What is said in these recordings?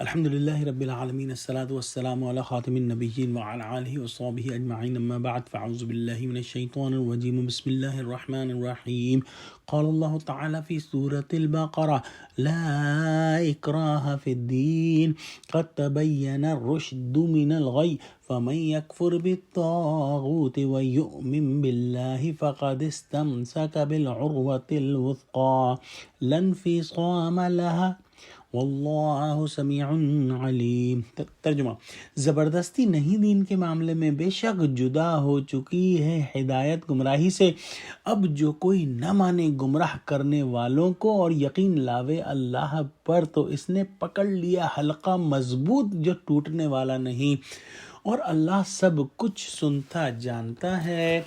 الحمد لله رب العالمين الصلاة والسلام على خاتم النبيين وعلى آله وصحبه أجمعين أما بعد فأعوذ بالله من الشيطان الرجيم بسم الله الرحمن الرحيم قال الله تعالى في سورة البقرة لا إكراه في الدين قد تبين الرشد من الغي فمن يكفر بالطاغوت ويؤمن بالله فقد استمسك بالعروة الوثقى لا انفصام لها واللہ سمیع علیم۔ ترجمہ: زبردستی نہیں دین کے معاملے میں بے شک جدا ہو چکی ہے ہدایت گمراہی سے۔ اب جو کوئی نہ مانے گمراہ کرنے والوں کو اور یقین لاوے اللہ پر تو اس نے پکڑ لیا حلقہ مضبوط جو ٹوٹنے والا نہیں، اور اللہ سب کچھ سنتا جانتا ہے۔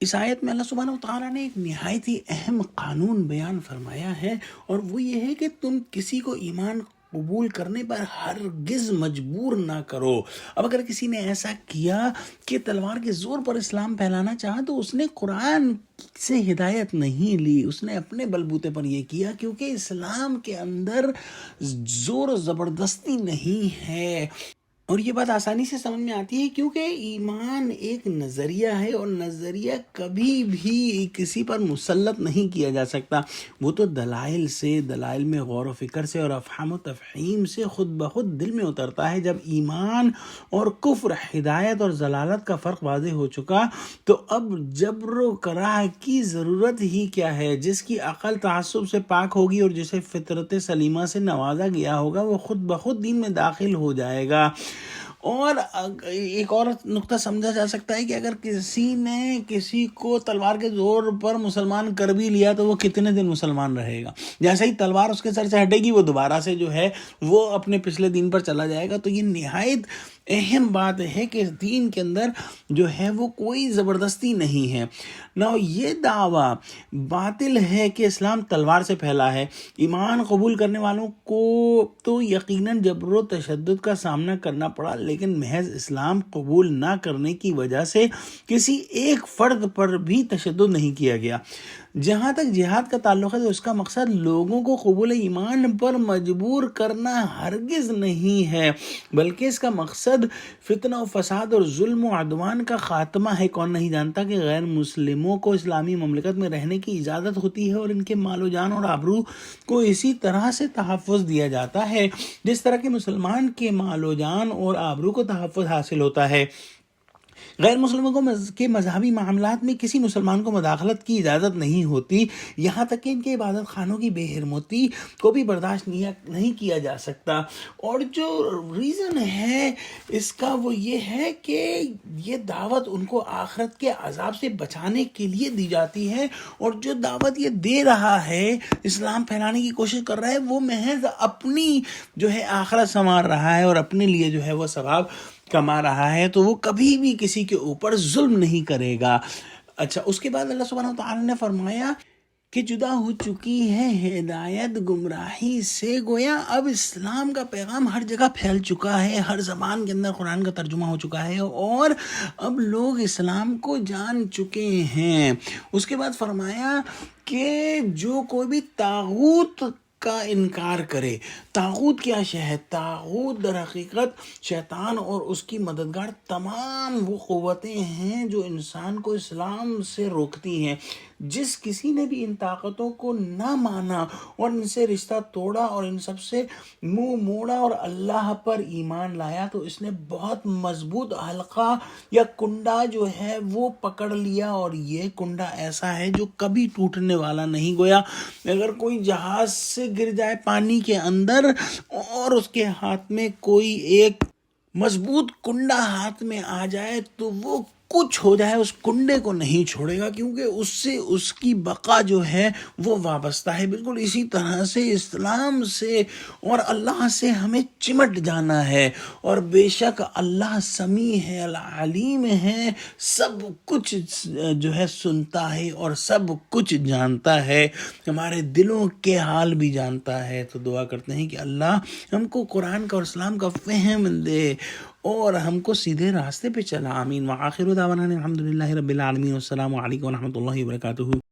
اس آیت میں اللہ سبحانہ وتعالیٰ نے ایک نہایت ہی اہم قانون بیان فرمایا ہے، اور وہ یہ ہے کہ تم کسی کو ایمان قبول کرنے پر ہرگز مجبور نہ کرو۔ اب اگر کسی نے ایسا کیا کہ تلوار کے زور پر اسلام پھیلانا چاہا تو اس نے قرآن سے ہدایت نہیں لی، اس نے اپنے بلبوتے پر یہ کیا، کیونکہ اسلام کے اندر زور و زبردستی نہیں ہے۔ اور یہ بات آسانی سے سمجھ میں آتی ہے کیونکہ ایمان ایک نظریہ ہے، اور نظریہ کبھی بھی کسی پر مسلط نہیں کیا جا سکتا۔ وہ تو دلائل میں غور و فکر سے اور افہام و تفہیم سے خود بخود دل میں اترتا ہے۔ جب ایمان اور کفر، ہدایت اور ضلالت کا فرق واضح ہو چکا تو اب جبر و کراہ کی ضرورت ہی کیا ہے؟ جس کی عقل تعصب سے پاک ہوگی اور جسے فطرت سلیمہ سے نوازا گیا ہوگا وہ خود بخود دین میں داخل ہو جائے گا۔ اور ایک اور نقطہ سمجھا جا سکتا ہے کہ اگر کسی نے کسی کو تلوار کے زور پر مسلمان کر بھی لیا تو وہ کتنے دن مسلمان رہے گا؟ جیسے ہی تلوار اس کے سر سے ہٹے گی وہ دوبارہ سے جو ہے وہ اپنے پچھلے دین پر چلا جائے گا۔ تو یہ نہایت اہم بات ہے کہ دین کے اندر جو ہے وہ کوئی زبردستی نہیں ہے۔ نہ یہ دعویٰ باطل ہے کہ اسلام تلوار سے پھیلا ہے۔ ایمان قبول کرنے والوں کو تو یقیناً جبر و تشدد کا سامنا کرنا پڑا، لیکن محض اسلام قبول نہ کرنے کی وجہ سے کسی ایک فرد پر بھی تشدد نہیں کیا گیا۔ جہاں تک جہاد کا تعلق ہے تو اس کا مقصد لوگوں کو قبول ایمان پر مجبور کرنا ہرگز نہیں ہے، بلکہ اس کا مقصد فتنہ و فساد اور ظلم و عدوان کا خاتمہ ہے۔ کون نہیں جانتا کہ غیر مسلموں کو اسلامی مملکت میں رہنے کی اجازت ہوتی ہے اور ان کے مال و جان اور آبرو کو اسی طرح سے تحفظ دیا جاتا ہے جس طرح کہ مسلمان کے مال و جان اور آبرو کو تحفظ حاصل ہوتا ہے۔ غیر مسلموں کے مذہبی معاملات میں کسی مسلمان کو مداخلت کی اجازت نہیں ہوتی، یہاں تک کہ ان کے عبادت خانوں کی بے حرمتی کو بھی برداشت نہیں کیا جا سکتا۔ اور جو ریزن ہے اس کا وہ یہ ہے کہ یہ دعوت ان کو آخرت کے عذاب سے بچانے کے لیے دی جاتی ہے، اور جو دعوت یہ دے رہا ہے، اسلام پھیلانے کی کوشش کر رہا ہے، وہ محض اپنی جو ہے آخرت سنوار رہا ہے اور اپنے لیے جو ہے وہ ثواب کما رہا ہے، تو وہ کبھی بھی کسی کے اوپر ظلم نہیں کرے گا۔ اچھا، اس کے بعد اللہ سبحانہ وتعالی نے فرمایا کہ جدا ہو چکی ہے ہدایت گمراہی سے، گویا اب اسلام کا پیغام ہر جگہ پھیل چکا ہے، ہر زبان کے اندر قرآن کا ترجمہ ہو چکا ہے اور اب لوگ اسلام کو جان چکے ہیں۔ اس کے بعد فرمایا کہ جو کوئی بھی طاغوت کا انکار کرے، طاغوت کیا شے ہے؟ طاغوت در حقیقت شیطان اور اس کی مددگار تمام وہ قوتیں ہیں جو انسان کو اسلام سے روکتی ہیں۔ جس کسی نے بھی ان طاقتوں کو نہ مانا اور ان سے رشتہ توڑا اور ان سب سے منہ موڑا اور اللہ پر ایمان لایا تو اس نے بہت مضبوط حلقہ یا کنڈا جو ہے وہ پکڑ لیا، اور یہ کنڈا ایسا ہے جو کبھی ٹوٹنے والا نہیں۔ گویا اگر کوئی جہاز سے گر جائے پانی کے اندر اور اس کے ہاتھ میں کوئی ایک مضبوط کنڈا ہاتھ میں آ جائے تو وہ کچھ ہو جائے اس کنڈے کو نہیں چھوڑے گا، کیونکہ اس سے اس کی بقا جو ہے وہ وابستہ ہے۔ بالکل اسی طرح سے اسلام سے اور اللہ سے ہمیں چمٹ جانا ہے، اور بے شک اللہ سمیع ہے، العلیم ہے، سب کچھ جو ہے سنتا ہے اور سب کچھ جانتا ہے، ہمارے دلوں کے حال بھی جانتا ہے۔ تو دعا کرتے ہیں کہ اللہ ہم کو قرآن کا اور اسلام کا فہم دے اور ہم کو سیدھے راستے پہ چلا۔ آمین۔ وآخر دعوانا الحمدللہ رب العالمین، والسلام علیکم ورحمۃ اللہ وبرکاتہ۔